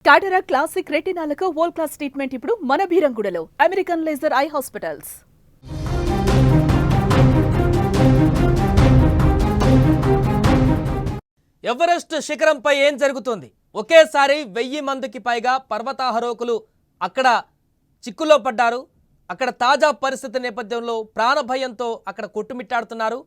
టాటరా classic రెటినాలకు world class treatment ఇప్పుడు మన భీరంగూడలో American laser eye hospitals. Everest శిఖరంపై ఏం జరుగుతుంది? ఒకేసారి 1000 మందికి పైగా పర్వతారోహకులు అక్కడ చిక్కులో పడ్డారు. అక్కడ తాజా పరిస్థితి నేపథ్యంలో ప్రాణభయంతో అక్కడ కొట్టుమిట్టాడుతున్నారు.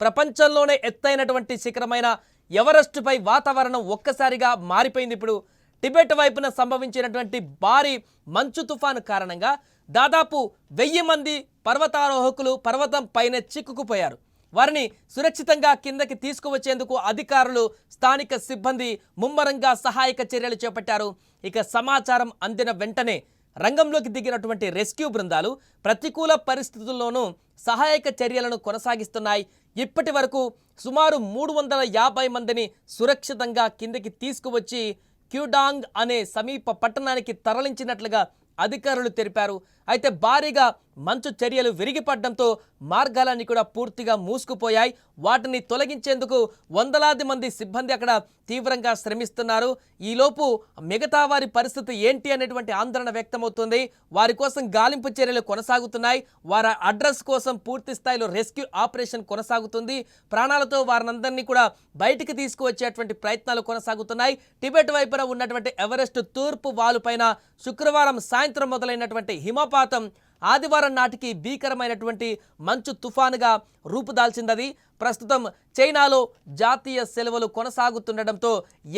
ప్రపంచంలోనే ఎత్తైనటువంటి శిఖరమైన ఎవరెస్టుపై వాతావరణం ఒక్కసారిగా మారిపోయింది. ఇప్పుడు టిబెట్ వైపున సంభవించినటువంటి భారీ మంచు తుఫాను కారణంగా దాదాపు 1000 మంది పర్వతారోహకులు పర్వతం పైన చిక్కుకుపోయారు. వారిని సురక్షితంగా కిందకి తీసుకువచ్చేందుకు అధికారులు, స్థానిక సిబ్బంది ముమ్మరంగా సహాయక చర్యలు చేపట్టారు. ఇక సమాచారం అందిన వెంటనే రంగంలోకి దిగినటువంటి రెస్క్యూ బృందాలు ప్రతికూల పరిస్థితుల్లోనూ సహాయక చర్యలను కొనసాగిస్తున్నాయి. ఇప్పటి వరకు సుమారు 350 మందిని సురక్షితంగా కిందకి తీసుకువచ్చి క్యూడాంగ్ అనే సమీప పట్టణానికి తరలించినట్లుగా అధికారులు తెలిపారు. అయితే భారీగా మంచు చర్యలు విరిగిపడడంతో మార్గాలన్నీ కూడా పూర్తిగా మూసుకుపోయాయి. వాటిని తొలగించేందుకు వందలాది మంది సిబ్బంది అక్కడ తీవ్రంగా శ్రమిస్తున్నారు. ఈలోపు మిగతా వారి పరిస్థితి ఏంటి అనేటువంటి ఆందోళన వ్యక్తమవుతుంది. వారి కోసం గాలింపు చర్యలు కొనసాగుతున్నాయి. వారి అడ్రస్ కోసం పూర్తి స్థాయిలో రెస్క్యూ ఆపరేషన్ కొనసాగుతుంది. ప్రాణాలతో వారినందరినీ కూడా బయటికి తీసుకువచ్చేటువంటి ప్రయత్నాలు కొనసాగుతున్నాయి. టిబెట్ వైపున ఉన్నటువంటి ఎవరెస్ట్ తూర్పు వాలుపైన శుక్రవారం సాయంత్రం మొదలైనటువంటి హిమపాతం ఆదివారం నాటికి భీకరమైనటువంటి మంచు తుఫానుగా రూపుదాల్చింది. ప్రస్తుతం చైనాలో జాతీయ సెలవులు కొనసాగుతుండటంతో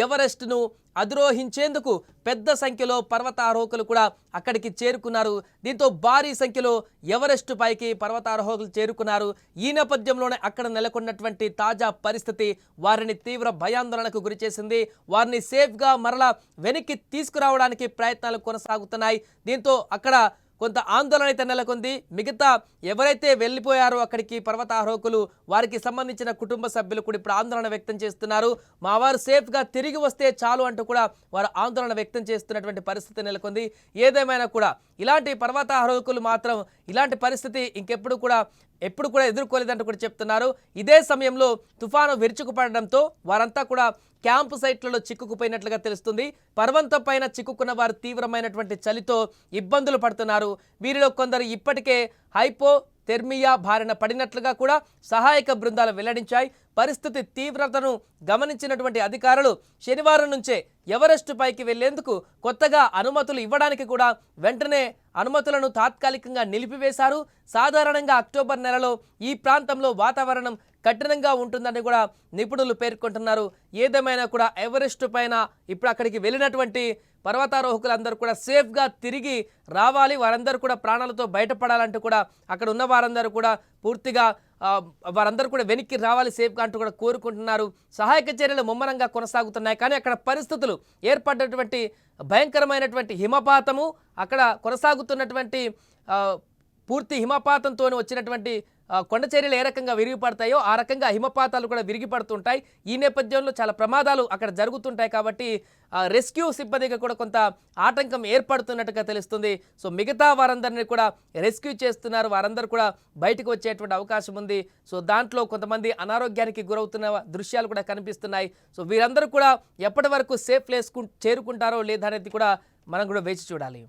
ఎవరెస్ట్ను అధిరోహించేందుకు పెద్ద సంఖ్యలో పర్వతారోహకులు కూడా అక్కడికి చేరుకున్నారు. దీంతో భారీ సంఖ్యలో ఎవరెస్ట్ పైకి పర్వతారోహకులు చేరుకున్నారు. ఈ నేపథ్యంలోనే అక్కడ నెలకొన్నటువంటి తాజా పరిస్థితి వారిని తీవ్ర భయాందోళనకు గురిచేసింది. వారిని సేఫ్గా మరలా వెనక్కి తీసుకురావడానికి ప్రయత్నాలు కొనసాగుతున్నాయి. దీంతో అక్కడ కొంత ఆందోళన అయితే నెలకొంది. మిగతా ఎవరైతే వెళ్ళిపోయారో అక్కడికి పర్వతారోహకులు, వారికి సంబంధించిన కుటుంబ సభ్యులు కూడా ఇప్పుడు ఆందోళన వ్యక్తం చేస్తున్నారు. మా వారు సేఫ్గా తిరిగి వస్తే చాలు అంటూ కూడా వారు ఆందోళన వ్యక్తం చేస్తున్నటువంటి పరిస్థితి నెలకొంది. ఏదేమైనా కూడా ఇలాంటి పర్వతారోహకులు మాత్రం ఇలాంటి పరిస్థితి ఎప్పుడు కూడా ఎదుర్కోలేదంటూ కూడా చెప్తున్నారు. ఇదే సమయంలో తుఫాను విరుచుకుపడడంతో వారంతా కూడా క్యాంపు సైట్లలో చిక్కుకుపోయినట్లుగా తెలుస్తుంది. పర్వతం పైన చిక్కుకున్న వారు తీవ్రమైనటువంటి చలితో ఇబ్బందులు పడుతున్నారు. వీరిలో కొందరు ఇప్పటికే హైపోథెర్మియా బారిన పడినట్లుగా కూడా సహాయక బృందాలు వెల్లడించాయి. పరిస్థితి తీవ్రతను గమనించినటువంటి అధికారులు శనివారం నుంచే ఎవరెస్ట్ పైకి వెళ్లేందుకు కొత్తగా అనుమతులు ఇవ్వడానికి కూడా వెంటనే అనుమతులను తాత్కాలికంగా నిలిపివేశారు. సాధారణంగా అక్టోబర్ నెలలో ఈ ప్రాంతంలో వాతావరణం కఠినంగా ఉంటుందని కూడా నిపుణులు పేర్కొంటున్నారు. ఏదేమైనా కూడా ఎవరెస్ట్ పైన ఇప్పుడు అక్కడికి వెళ్ళినటువంటి పర్వతారోహకులందరూ కూడా సేఫ్గా తిరిగి రావాలి, వారందరూ కూడా ప్రాణాలతో బయటపడాలంటూ కూడా అక్కడ ఉన్న వారందరూ కూడా పూర్తిగా వారందరూ కూడా వెనక్కి రావాలి సేఫ్గా అంటూ కూడా కోరుకుంటున్నారు. సహాయక చర్యలు ముమ్మరంగా కొనసాగుతున్నాయి. కానీ అక్కడ పరిస్థితులు ఏర్పడినటువంటి భయంకరమైనటువంటి హిమపాతము, అక్కడ కొనసాగుతున్నటువంటి పూర్తి హిమపాతంతో వచ్చినటువంటి కొండ చర్యలు ఏ రకంగా విరిగిపడతాయో ఆ రకంగా హిమపాతాలు కూడా విరిగిపడుతుంటాయి. ఈ నేపథ్యంలో చాలా ప్రమాదాలు అక్కడ జరుగుతుంటాయి. కాబట్టి రెస్క్యూ సిబ్బందిగా కూడా కొంత ఆటంకం ఏర్పడుతున్నట్టుగా తెలుస్తుంది. సో మిగతా వారందరినీ కూడా రెస్క్యూ చేస్తున్నారు. వారందరూ కూడా బయటకు వచ్చేటువంటి అవకాశం ఉంది. సో దాంట్లో కొంతమంది అనారోగ్యానికి గురవుతున్న దృశ్యాలు కూడా కనిపిస్తున్నాయి. సో వీరందరూ కూడా ఎప్పటి వరకు సేఫ్ ప్లేస్ చేరుకుంటారో లేదా అనేది కూడా మనం కూడా వేచి చూడాలి.